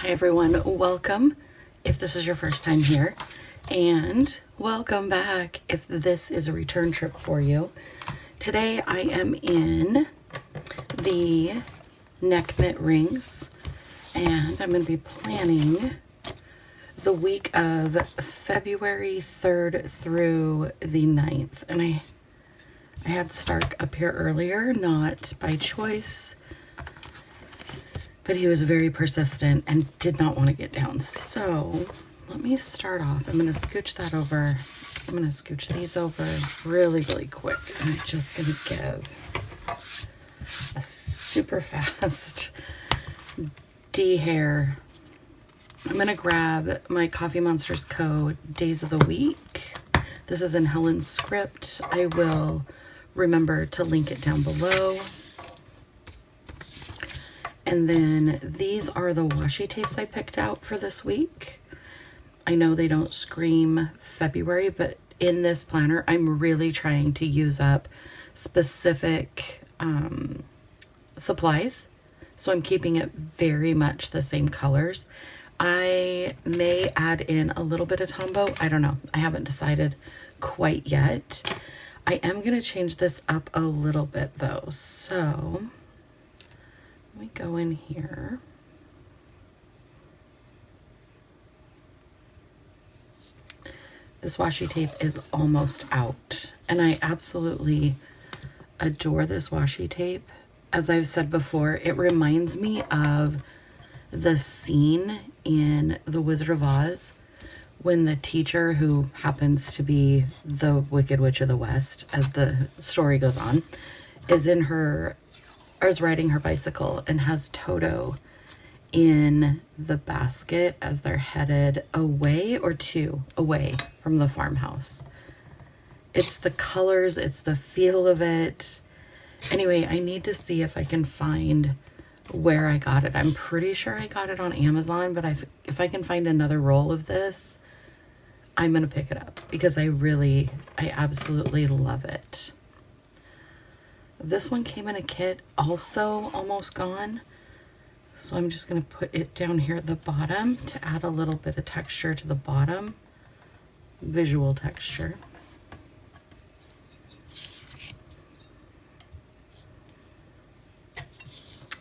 Hi everyone, welcome if this is your first time here, and welcome back if this is a return trip for you. Today I am in the neck mitt rings, and I'm going to be planning the week of February 3rd through the 9th. And I had Stark up here earlier, not by choice, but he was very persistent and did not want to get down. So let me start off. I'm going to scooch that over. I'm going to scooch these over really, really quick. I'm just going to give a super fast D-hair. I'm going to grab my Coffee Monsters Co. Days of the Week. This is in Helen's script. I will remember to link it down below. And then these are the washi tapes I picked out for this week. I know they don't scream February, but in this planner, I'm really trying to use up specific supplies. So I'm keeping it very much the same colors. I may add in a little bit of Tombow. I don't know. I haven't decided quite yet. I am going to change this up a little bit though. So let me go in here. This washi tape is almost out, and I absolutely adore this washi tape. As I've said before, it reminds me of the scene in The Wizard of Oz when the teacher, who happens to be the Wicked Witch of the West, as the story goes on, is riding her bicycle and has Toto in the basket as they're headed away from the farmhouse. It's the colors, it's the feel of it. Anyway, I need to see if I can find where I got it. I'm pretty sure I got it on Amazon, but if I can find another roll of this, I'm gonna pick it up because I absolutely love it. This one came in a kit, also almost gone. So I'm just going to put it down here at the bottom to add a little bit of texture to the bottom, visual texture.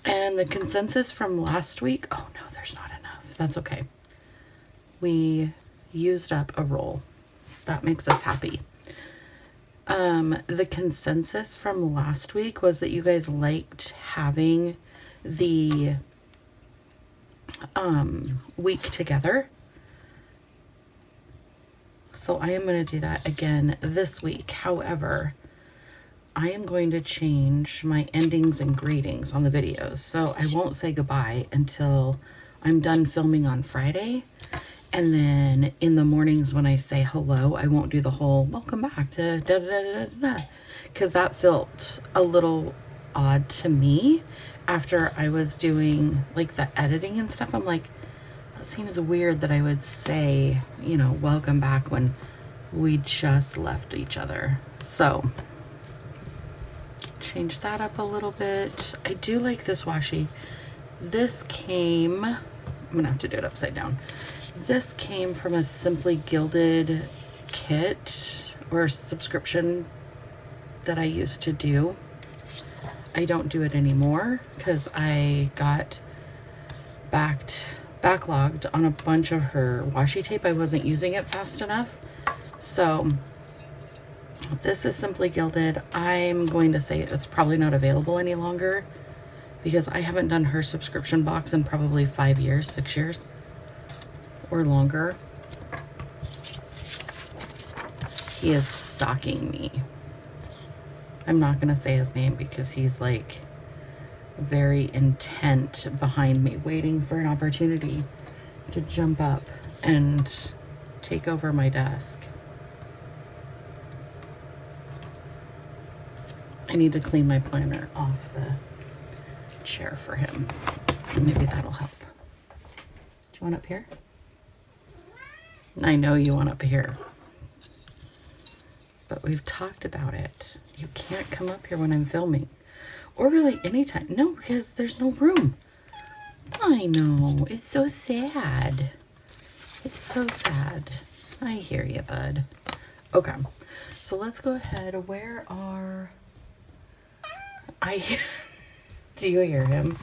And the consensus from last week, oh no, there's not enough. That's okay. We used up a roll. That makes us happy. The consensus from last week was that you guys liked having the week together. So I am going to do that again this week. However, I am going to change my endings and greetings on the videos. So I won't say goodbye until I'm done filming on Friday. And then in the mornings when I say hello, I won't do the whole welcome back to da da da da da, because that felt a little odd to me after I was doing like the editing and stuff. I'm like, that seems weird that I would say, you know, welcome back when we just left each other. So change that up a little bit. I do like this washi. This came, I'm gonna have to do it upside down. This came from a Simply Gilded kit or subscription that I used to do. I don't do it anymore because I got backlogged on a bunch of her washi tape. I wasn't using it fast enough. So this is Simply Gilded. I'm going to say it's probably not available any longer because I haven't done her subscription box in probably 5 years, 6 years. Or longer. He is stalking me. I'm not gonna say his name because he's like very intent behind me, waiting for an opportunity to jump up and take over my desk. I need to clean my planner off the chair for him. Maybe that'll help. Do you want up here? I know you want up here, but we've talked about it. You can't come up here when I'm filming, or really anytime. No, because there's no room. I know. It's so sad. It's so sad. I hear you, bud. Okay. So let's go ahead. Where are... Do you hear him?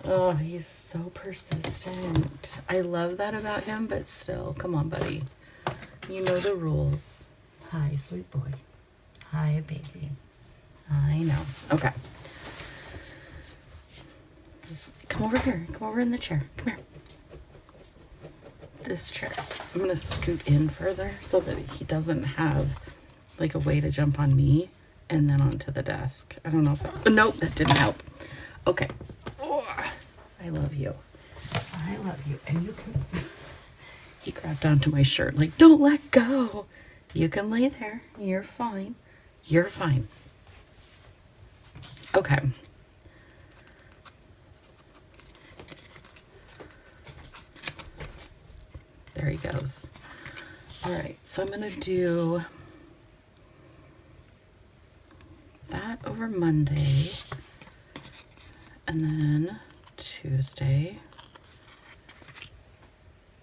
Oh, he's so persistent. I love that about him, but still. Come on, buddy. You know the rules. Hi, sweet boy. Hi, baby. I know. Okay. Come over here. Come over in the chair. Come here. This chair. I'm going to scoot in further so that he doesn't have like a way to jump on me and then onto the desk. I don't know if that... Nope, that didn't help. Okay. Oh, I love you. I love you. And you can... He grabbed onto my shirt like, don't let go. You can lay there. You're fine. You're fine. Okay. There he goes. All right, so I'm gonna do that over Monday, and then Tuesday.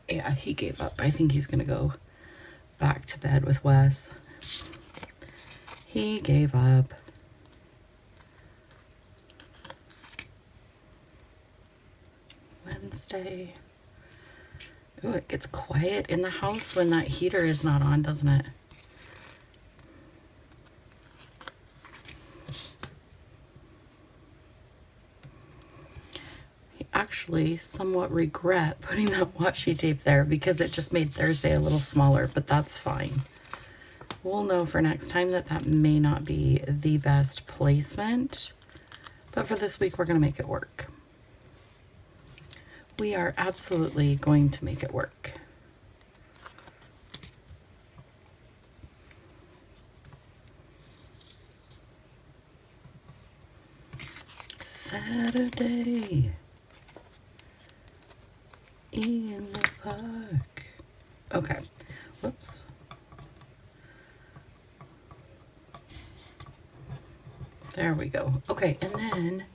Yeah, he gave up. I think he's gonna go back to bed with Wes. He gave up. Wednesday. Ooh, it gets quiet in the house when that heater is not on, doesn't it? I actually somewhat regret putting that washi tape there because it just made Thursday a little smaller, but that's fine. We'll know for next time that that may not be the best placement, but for this week, we're going to make it work. We are absolutely going to make it work. Saturday in the park. Okay. Whoops. There we go. Okay, and then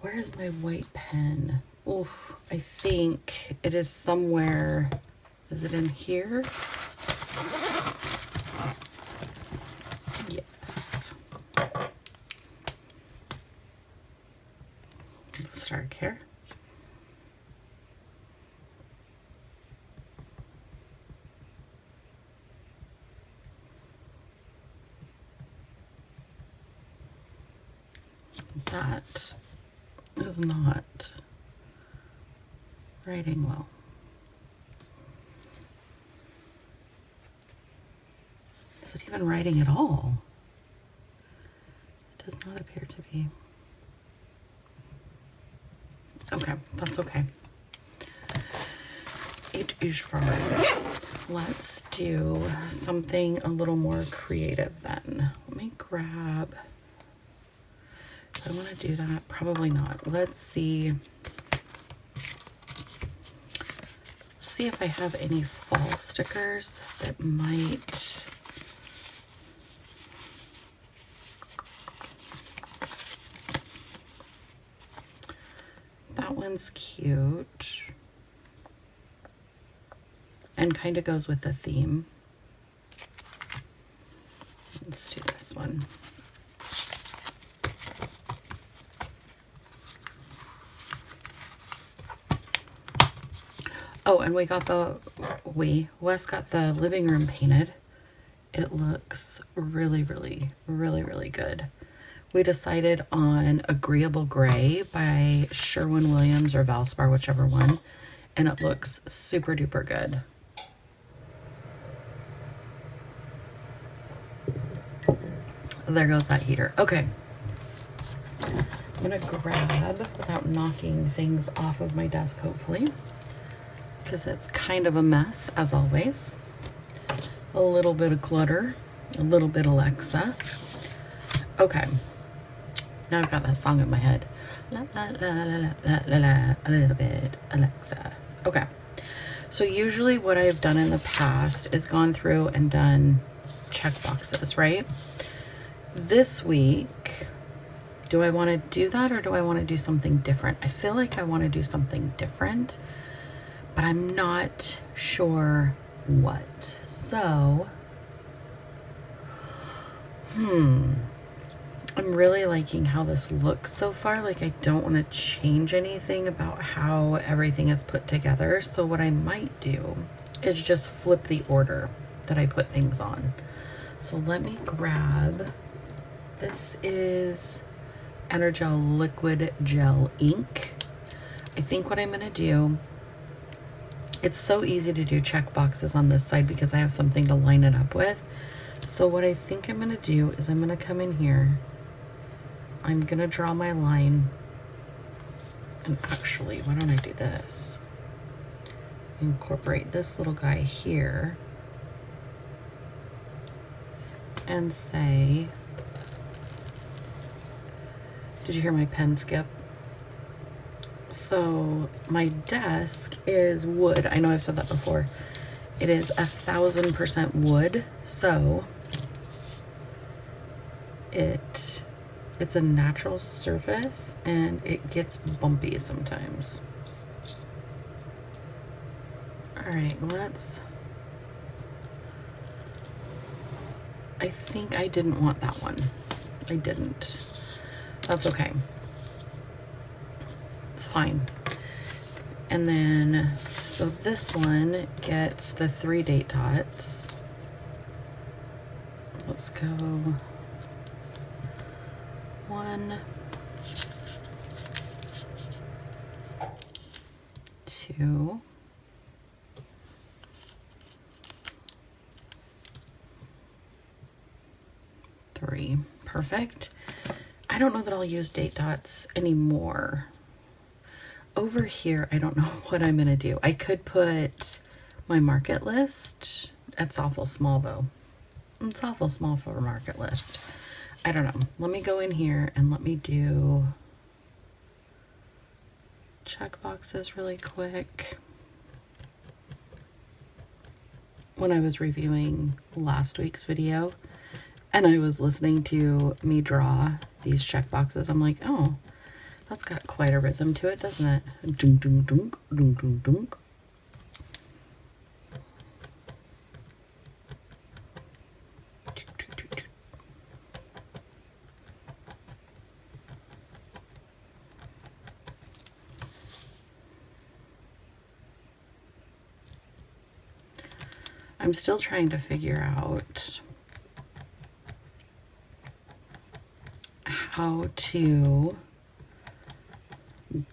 where's my white pen? Oh, I think it is somewhere. Is it in here? Yes. Let's start here. That is not writing well. Is it even writing at all? It does not appear to be. Okay, that's okay. It is fine. Let's do something a little more creative then. Let me grab... Do I want to do that? Probably not. Let's see. See if I have any fall stickers that might... That one's cute. And kind of goes with the theme. Let's do this one. Oh, and we got Wes got the living room painted. It looks really, really, really, really good. We decided on Agreeable Gray by Sherwin-Williams or Valspar, whichever one. And it looks super duper good. There goes that heater. Okay. I'm gonna grab, without knocking things off of my desk, hopefully, because it's kind of a mess, as always. A little bit of clutter, a little bit Alexa. Okay. Now I've got that song in my head. La la la la la la la, a little bit Alexa. Okay. So usually what I've done in the past is gone through and done check boxes, right? This week, Do I want to do that or do I want to do something different? I feel like I want to do something different, but I'm not sure what. So, I'm really liking how this looks so far. Like, I don't want to change anything about how everything is put together. So what I might do is just flip the order that I put things on. So let me grab, this is Energel Liquid Gel Ink. I think what I'm going to do, it's so easy to do check boxes on this side because I have something to line it up with. So what I think I'm going to do is I'm going to come in here. I'm going to draw my line. And actually, why don't I do this? Incorporate this little guy here. And say, did you hear my pen skip? So my desk is wood. I know I've said that before. It is 1000% wood. So it's a natural surface and it gets bumpy sometimes. All right, I think I didn't want that one. I didn't. That's okay. It's fine. And then, so this one gets the 3 date dots. Let's go 1, 2, 3. Perfect. I don't know that I'll use date dots anymore. Over here, I don't know what I'm gonna do. I could put my market list. It's awful small though. It's awful small for a market list. I don't know. Let me go in here and let me do check boxes really quick. When I was reviewing last week's video and I was listening to me draw these check boxes, I'm like, oh, that's got quite a rhythm to it, doesn't it? Dunk, dunk, dunk, dunk, dunk, dunk. I'm still trying to figure out how to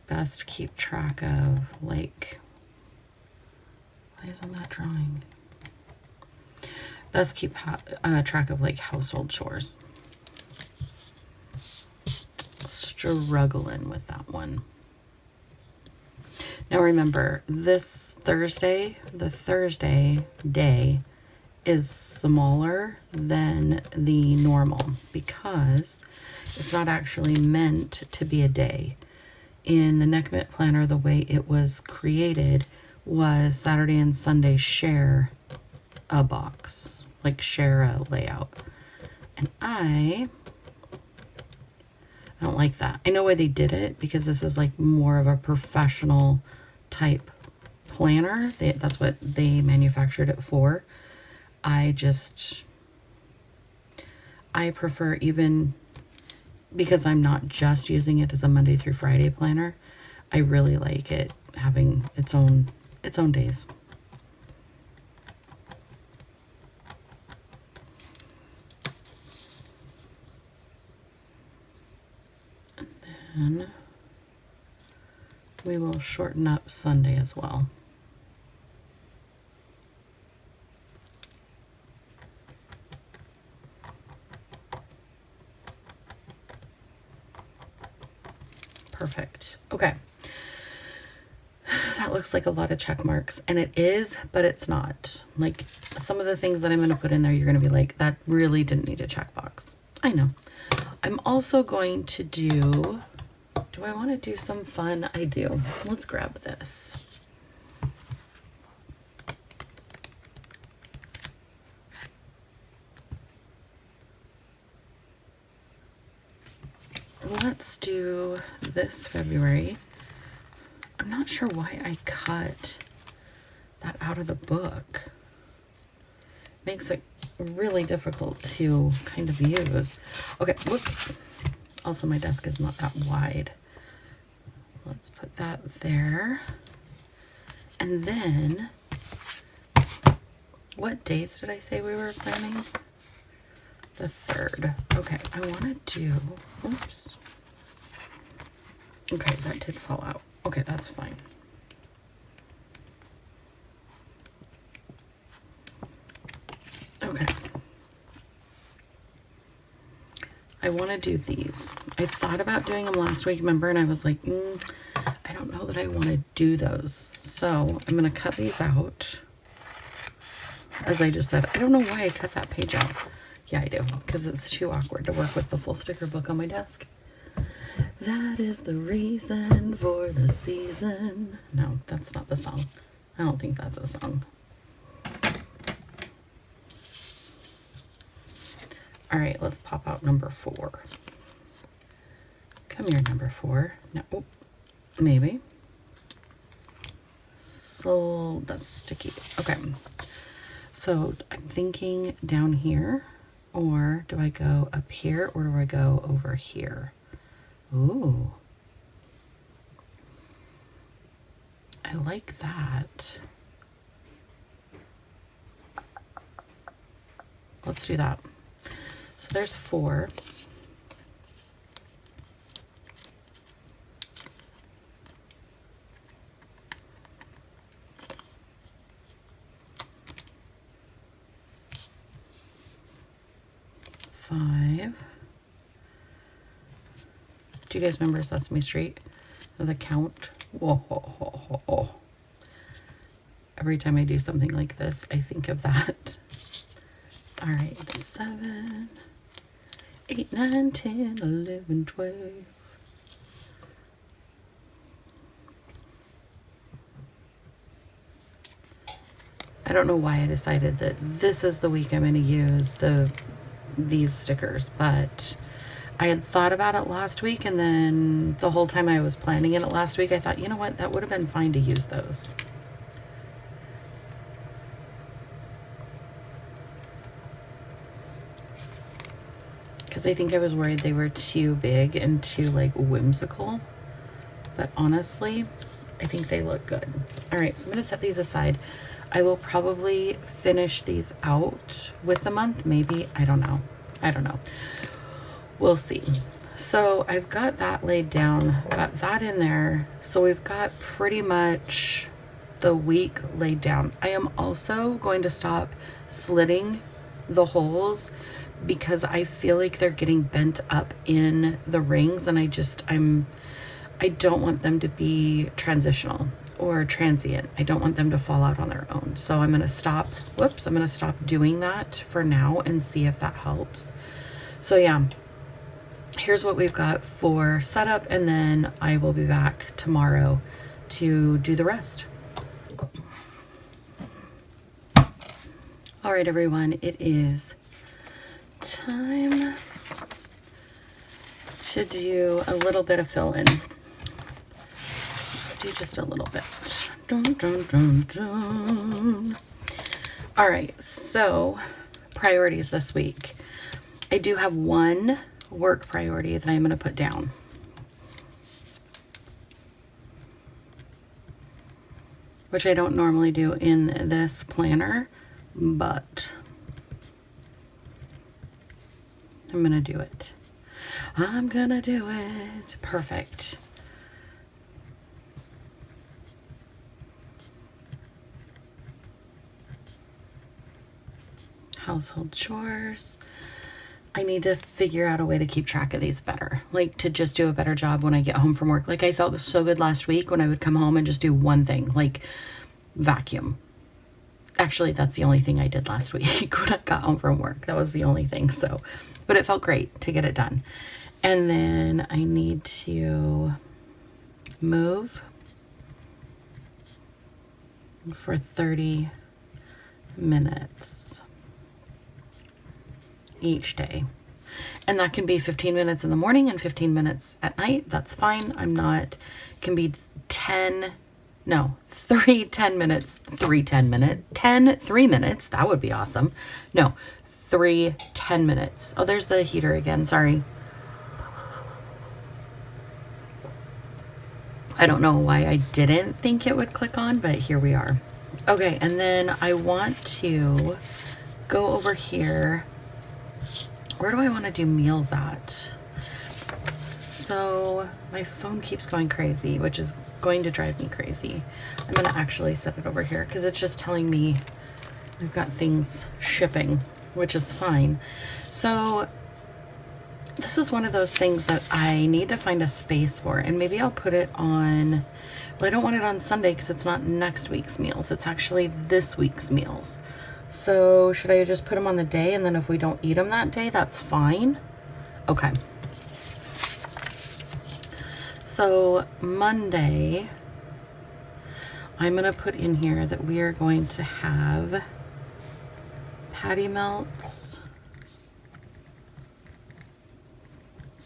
best keep track of, like, why isn't that drawing? Best keep track of like household chores. Struggling with that one. Now remember, this Thursday, the Thursday day is smaller than the normal because it's not actually meant to be a day. In the Neck Mitt Planner, the way it was created was Saturday and Sunday share a box, like share a layout. And I don't like that. I know why they did it, because this is like more of a professional type planner. That's what they manufactured it for. I prefer, even because I'm not just using it as a Monday through Friday planner, I really like it having its own days. And then we will shorten up Sunday as well. Perfect. Okay. That looks like a lot of check marks, and it is, but it's not. Like, some of the things that I'm going to put in there, you're going to be like, that really didn't need a checkbox. I know. I'm also going to do I want to do some fun? I do. Let's grab this. let's do this February. I'm not sure why I cut that out of the book. Makes it really difficult to kind of use. Okay, whoops. Also, my desk is not that wide. Let's put that there. And then, what days did I say we were planning? The 3rd. Okay, I want to do, oops. Okay, that did fall out. Okay, that's fine. Okay. I want to do these. I thought about doing them last week, remember? And I was like, I don't know that I want to do those. So I'm going to cut these out. As I just said, I don't know why I cut that page out. Yeah, I do. Because it's too awkward to work with the full sticker book on my desk. That is the reason for the season. No, that's not the song. I don't think that's a song. All right, let's pop out number 4. Come here, number 4. No, oh, maybe. So that's sticky. Okay. So I'm thinking down here, or do I go up here, or do I go over here? Ooh. I like that. Let's do that. So there's 4. Five. Do you guys remember Sesame Street? The count? Whoa, ho, ho, ho, ho. Every time I do something like this, I think of that. All right, 7, 8, 9, 10, 11, 12. I don't know why I decided that this is the week I'm going to use these stickers, but I had thought about it last week, and then the whole time I was planning it last week, I thought, you know what, that would have been fine to use those. Because I think I was worried they were too big and too like whimsical, but honestly, I think they look good. All right, so I'm going to set these aside. I will probably finish these out with the month, maybe. I don't know. We'll see. So I've got that laid down, got that in there. So we've got pretty much the week laid down. I am also going to stop slitting the holes because I feel like they're getting bent up in the rings, and I don't want them to be transitional or transient. I don't want them to fall out on their own. So I'm going to stop, I'm going to stop doing that for now and see if that helps. So yeah, here's what we've got for setup, and then I will be back tomorrow to do the rest. All right, everyone, it is time to do a little bit of fill-in. Let's do just a little bit. Dun, dun, dun, dun. All right, so priorities this week. I do have one work priority that I'm going to put down. Which I don't normally do in this planner, but I'm going to do it. I'm going to do it. Perfect. Household chores. I need to figure out a way to keep track of these better. Like to just do a better job when I get home from work. Like I felt so good last week when I would come home and just do one thing, like vacuum. Actually, that's the only thing I did last week when I got home from work. That was the only thing. So, but it felt great to get it done. And then I need to move for 30 minutes each day. And that can be 15 minutes in the morning and 15 minutes at night. That's fine. I'm not, can be 10, no, 3 10 minutes, 3 10 minute, 10 3 minutes. That would be awesome. No, 3 10 minutes. Oh, there's the heater again. Sorry. I don't know why I didn't think it would click on, but here we are. Okay, and then I want to go over here. Where do I want to do meals at? So my phone keeps going crazy, which is going to drive me crazy. I'm going to actually set it over here because it's just telling me I've got things shipping, which is fine. So this is one of those things that I need to find a space for, and maybe I'll put it on, well, I don't want it on Sunday because it's not next week's meals. It's actually this week's meals. So should I just put them on the day, and then if we don't eat them that day, that's fine? Okay. So Monday, I'm going to put in here that we are going to have patty melts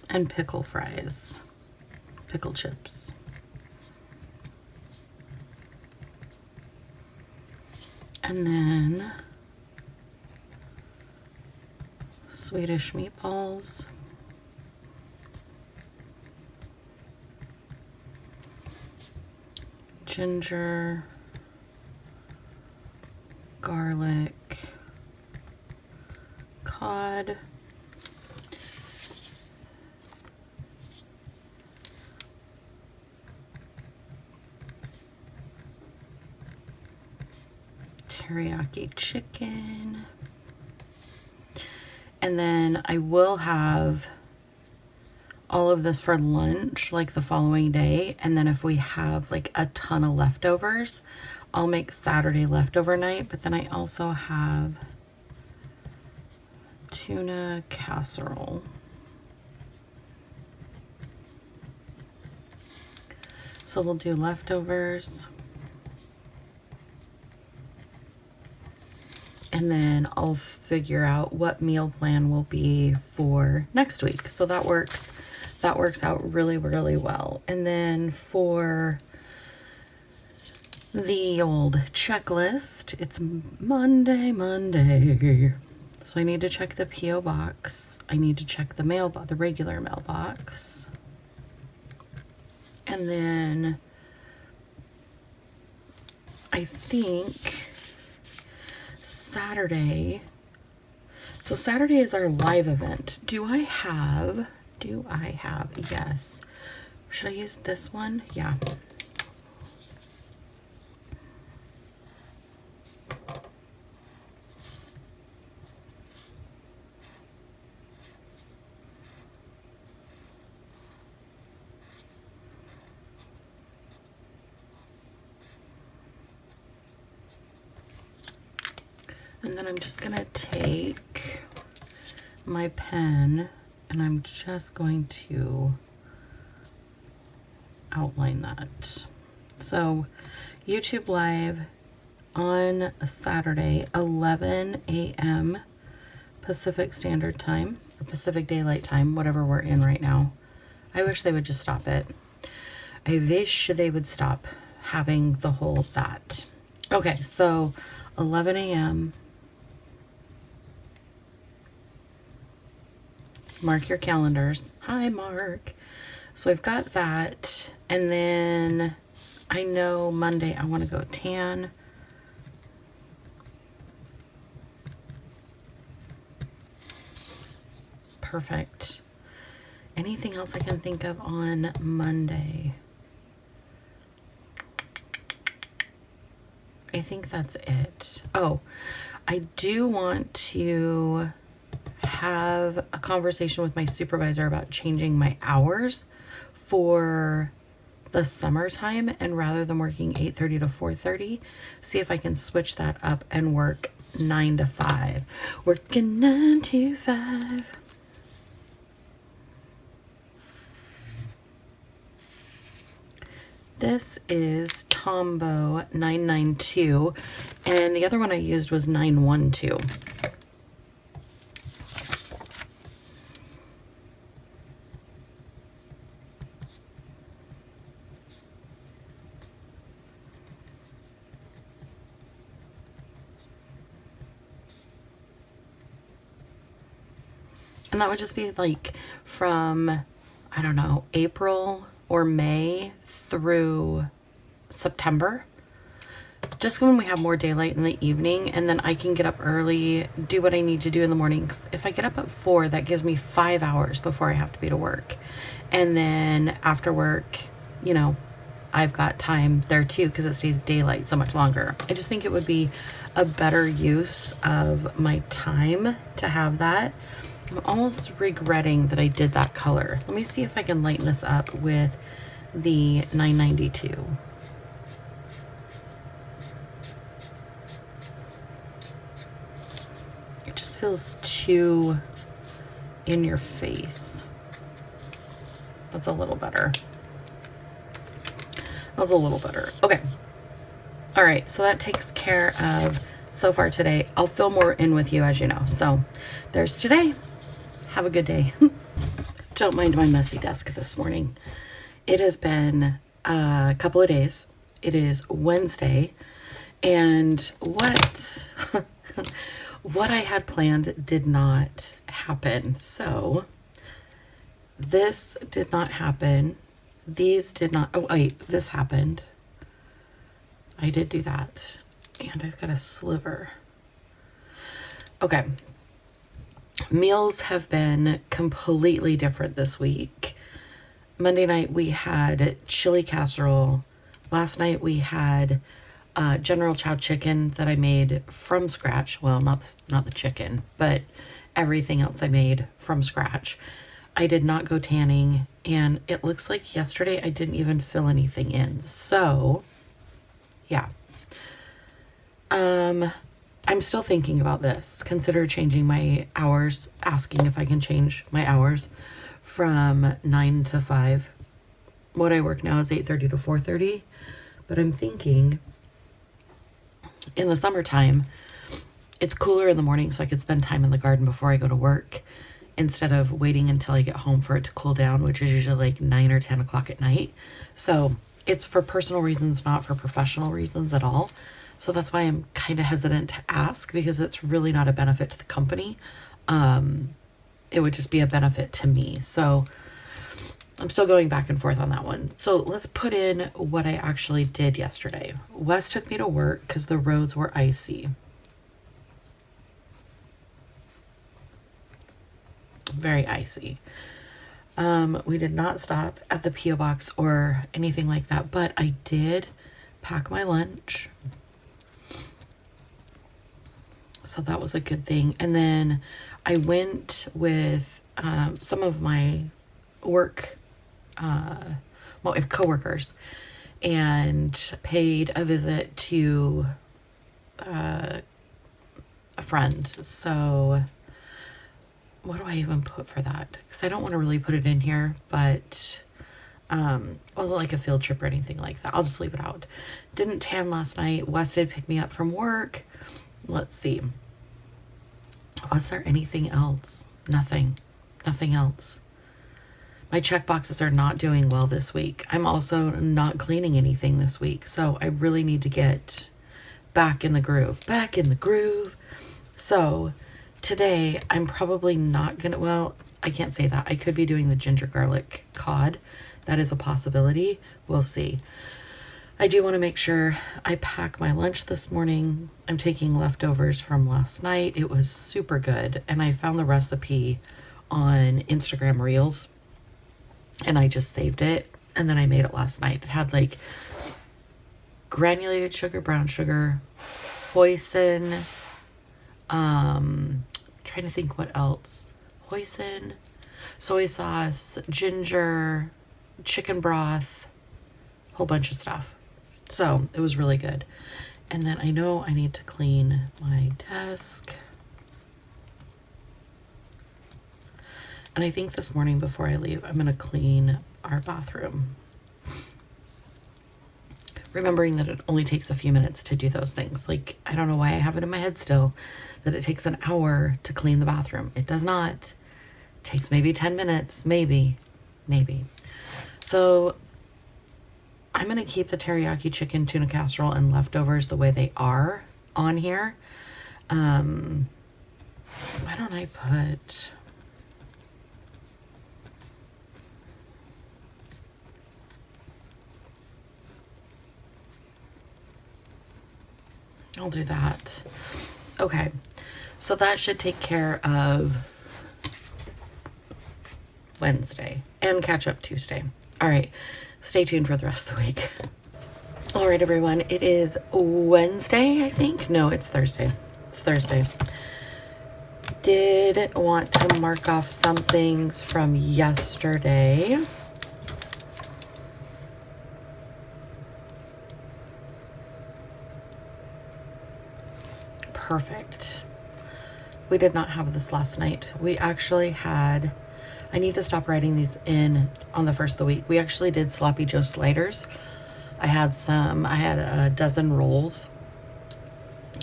and pickle fries, pickle chips. And then Swedish meatballs, ginger, garlic, cod, teriyaki chicken, and then I will have all of this for lunch like the following day, and then if we have like a ton of leftovers, I'll make Saturday leftover night. But then I also have tuna casserole. So we'll do leftovers. And then I'll figure out what meal plan will be for next week. So that works out really, really well. And then for the old checklist, it's Monday. So I need to check the P.O. box. I need to check the the regular mailbox. And then I think Saturday. So Saturday is our live event. Do I have? Yes. Should I use this one? Yeah. And then I'm just going to take my pen and I'm just going to outline that. So YouTube Live on a Saturday, 11 a.m. Pacific Standard Time, or Pacific Daylight Time, whatever we're in right now. I wish they would just stop it. I wish they would stop having the whole that. Okay, so 11 a.m. Mark your calendars. Hi, Mark. So I've got that. And then I know Monday I want to go tan. Perfect. Anything else I can think of on Monday? I think that's it. Oh, I do want to have a conversation with my supervisor about changing my hours for the summertime, and rather than working 8:30 to 4:30, see if I can switch that up and work 9 to 5. Working 9 to 5. This is Tombow 992, and the other one I used was 912. And that would just be like from, I don't know, April or May through September. Just when we have more daylight in the evening, and then I can get up early, do what I need to do in the mornings. If I get up at 4, that gives me 5 hours before I have to be to work. And then after work, you know, I've got time there too because it stays daylight so much longer. I just think it would be a better use of my time to have that. I'm almost regretting that I did that color. Let me see if I can lighten this up with the 992. It just feels too in your face. That's a little better. That's a little better. Okay. All right, so that takes care of so far today. I'll fill more in with you, as you know. So there's today. Have a good day. Don't mind my messy desk this morning. It has been a couple of days. It is Wednesday, and what what I had planned did not happen. So this did not happen. These did not. Oh wait, this happened. I did do that, and I've got a sliver. Okay. Meals have been completely different this week. Monday night we had chili casserole. Last night we had General Chow chicken that I made from scratch. Well, not the chicken, but everything else I made from scratch. I did not go tanning, and it looks like yesterday I didn't even fill anything in. So, yeah. I'm still thinking about this. Consider changing my hours, asking if I can change my hours from 9 to 5. What I work now is 8:30 to 4:30, but I'm thinking in the summertime, it's cooler in the morning, so I could spend time in the garden before I go to work instead of waiting until I get home for it to cool down, which is usually like 9 or 10 o'clock at night. So it's for personal reasons, not for professional reasons at all. So that's why I'm kind of hesitant to ask, because it's really not a benefit to the company. It would just be a benefit to me. So I'm still going back and forth on that one. So let's put in what I actually did yesterday. Wes took me to work because the roads were icy. Very icy. We did not stop at the P.O. box or anything like that, but I did pack my lunch. So that was a good thing. And then I went with some of my work coworkers and paid a visit to a friend. So what do I even put for that? Because I don't want to really put it in here, but it wasn't like a field trip or anything like that. I'll just leave it out. Didn't tan last night. Wes did pick me up from work. Let's see. Was there anything else? Nothing else. My check boxes are not doing well this week. I'm also not cleaning anything this week. So I really need to get back in the groove. So today I'm probably not gonna, well, I can't say that. I could be doing the ginger garlic cod. That is a possibility. We'll see. I do want to make sure I pack my lunch this morning. I'm taking leftovers from last night. It was super good. And I found the recipe on Instagram Reels. And I just saved it. And then I made it last night. It had like granulated sugar, brown sugar, hoisin. Trying to think what else. Hoisin, soy sauce, ginger, chicken broth, whole bunch of stuff. So it was really good. And then I know I need to clean my desk. And I think this morning before I leave, I'm going to clean our bathroom. Remembering that it only takes a few minutes to do those things. Like, I don't know why I have it in my head still that it takes an hour to clean the bathroom. It does not. It takes maybe 10 minutes, maybe. So I'm going to keep the teriyaki chicken tuna casserole and leftovers the way they are on here. Why don't I put I'll do that. Okay, so that should take care of Wednesday and catch up Tuesday. All right, stay tuned for the rest of the week. All right, everyone, it is Wednesday, I think. No, it's Thursday. It's Thursday. Did want to mark off some things from yesterday. Perfect. We did not have this last night. We actually had, I need to stop writing these in on the first of the week. We actually did Sloppy Joe sliders. I had a dozen rolls,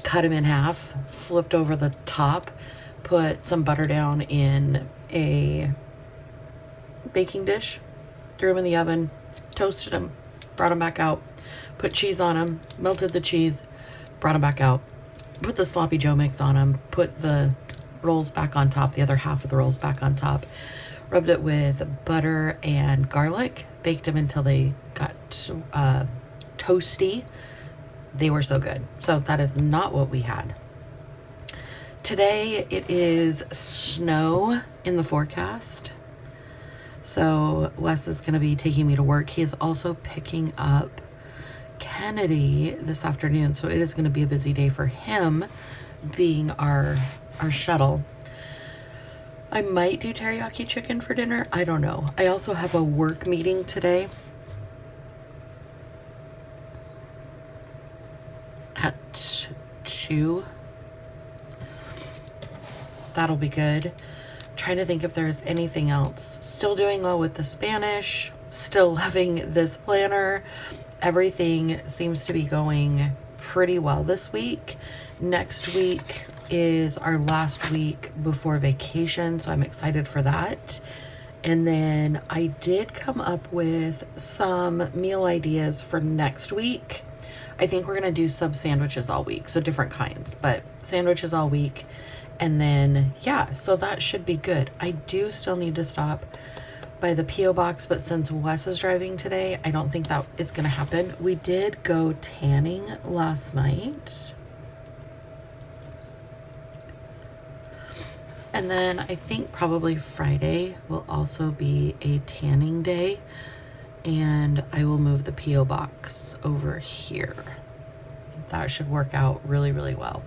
cut them in half, flipped over the top, put some butter down in a baking dish, threw them in the oven, toasted them, brought them back out, put cheese on them, melted the cheese, brought them back out, put the Sloppy Joe mix on them, put the rolls back on top, the other half of the rolls back on top, rubbed it with butter and garlic, baked them until they got toasty. They were so good. So that is not what we had. Today it is snow in the forecast. So Wes is going to be taking me to work. He is also picking up Kennedy this afternoon. So it is going to be a busy day for him being our shuttle. I might do teriyaki chicken for dinner. I don't know. I also have a work meeting today at 2. That'll be good. Trying to think if there's anything else. Still doing well with the Spanish. Still loving this planner. Everything seems to be going pretty well this week. Next week is our last week before vacation, so I'm excited for that. And then I did come up with some meal ideas for next week. I think we're gonna do sub sandwiches all week, so different kinds, but sandwiches all week. And then, yeah, so that should be good. I do still need to stop by the P.O. box, but since Wes is driving today, I don't think that is gonna happen. We did go tanning last night. And then I think probably Friday will also be a tanning day, and I will move the P.O. box over here. That should work out really, really well.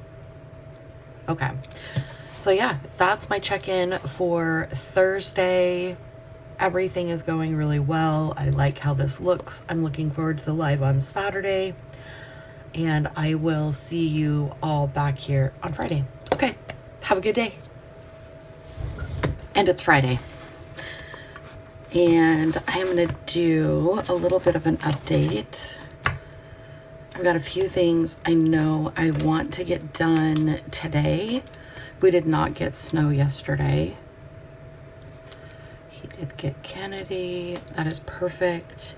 Okay, so yeah, that's my check-in for Thursday. Everything is going really well. I like how this looks. I'm looking forward to the live on Saturday, and I will see you all back here on Friday. Okay, have a good day. And it's Friday. And I'm going to do a little bit of an update. I've got a few things I know I want to get done today. We did not get snow yesterday. He did get Kennedy. That is perfect.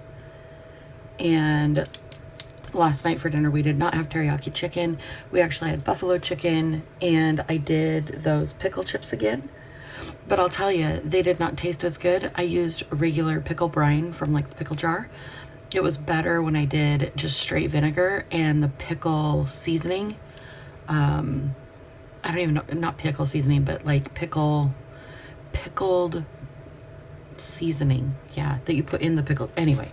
And last night for dinner, we did not have teriyaki chicken. We actually had buffalo chicken, and I did those pickle chips again. But I'll tell you, they did not taste as good. I used regular pickle brine from like the pickle jar. It was better when I did just straight vinegar and the pickle seasoning. I don't even know, not pickle seasoning, but like pickled seasoning. Yeah, that you put in the pickle. Anyway,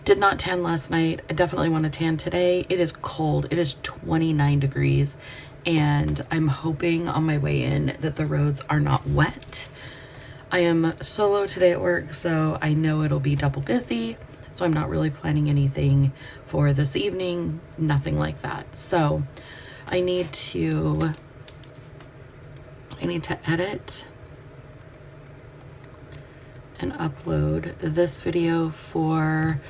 did not tan last night. I definitely want to tan today. It is cold. It is 29 degrees. And I'm hoping on my way in that the roads are not wet. I am solo today at work, so I know it'll be double busy. So I'm not really planning anything for this evening, nothing like that. So I need to edit and upload this video for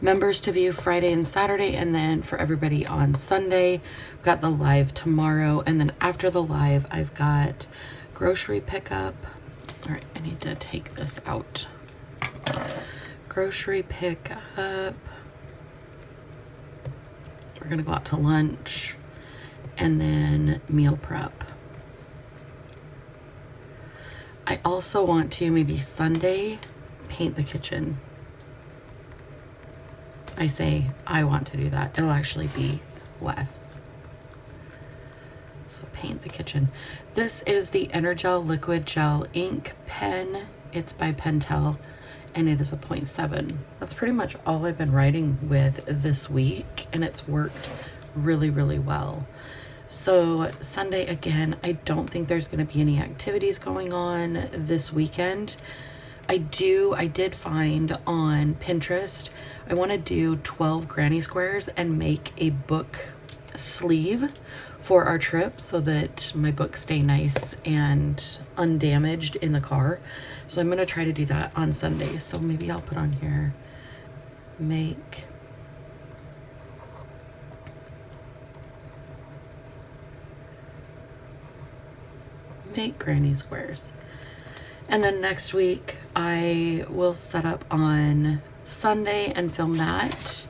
members to view Friday and Saturday, and then for everybody on Sunday. I've got the live tomorrow, and then after the live I've got grocery pickup. All right, I need to take this out. Grocery pickup. We're gonna go out to lunch, and then meal prep. I also want to maybe Sunday paint the kitchen. I say I want to do that. It'll actually be Wes. also paint the kitchen. This is the Energel Liquid Gel Ink Pen. It's by Pentel, and it is a 0.7. That's pretty much all I've been writing with this week, and it's worked really, really well. So Sunday, again, I don't think there's going to be any activities going on this weekend. I did find on Pinterest, I want to do 12 granny squares and make a book sleeve for our trip so that my books stay nice and undamaged in the car. So I'm going to try to do that on Sunday. So maybe I'll put on here, make granny squares. And then next week I will set up on Sunday and film that.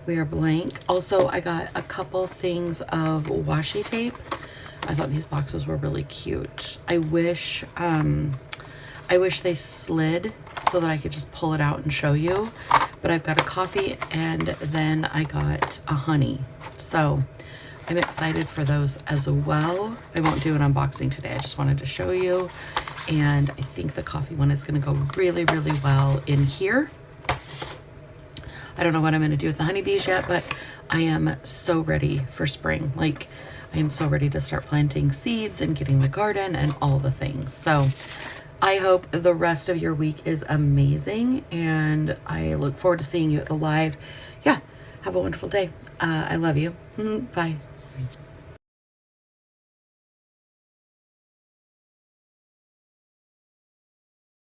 We are blank. Also, I got a couple things of washi tape. I thought these boxes were really cute. I wish they slid so that I could just pull it out and show you. But I've got a coffee and then I got a honey. So I'm excited for those as well. I won't do an unboxing today. I just wanted to show you. And I think the coffee one is going to go really, really well in here. I don't know what I'm going to do with the honeybees yet, but I am so ready for spring. Like, I am so ready to start planting seeds and getting the garden and all the things. So I hope the rest of your week is amazing, and I look forward to seeing you at the live. Yeah, have a wonderful day. I love you. Bye.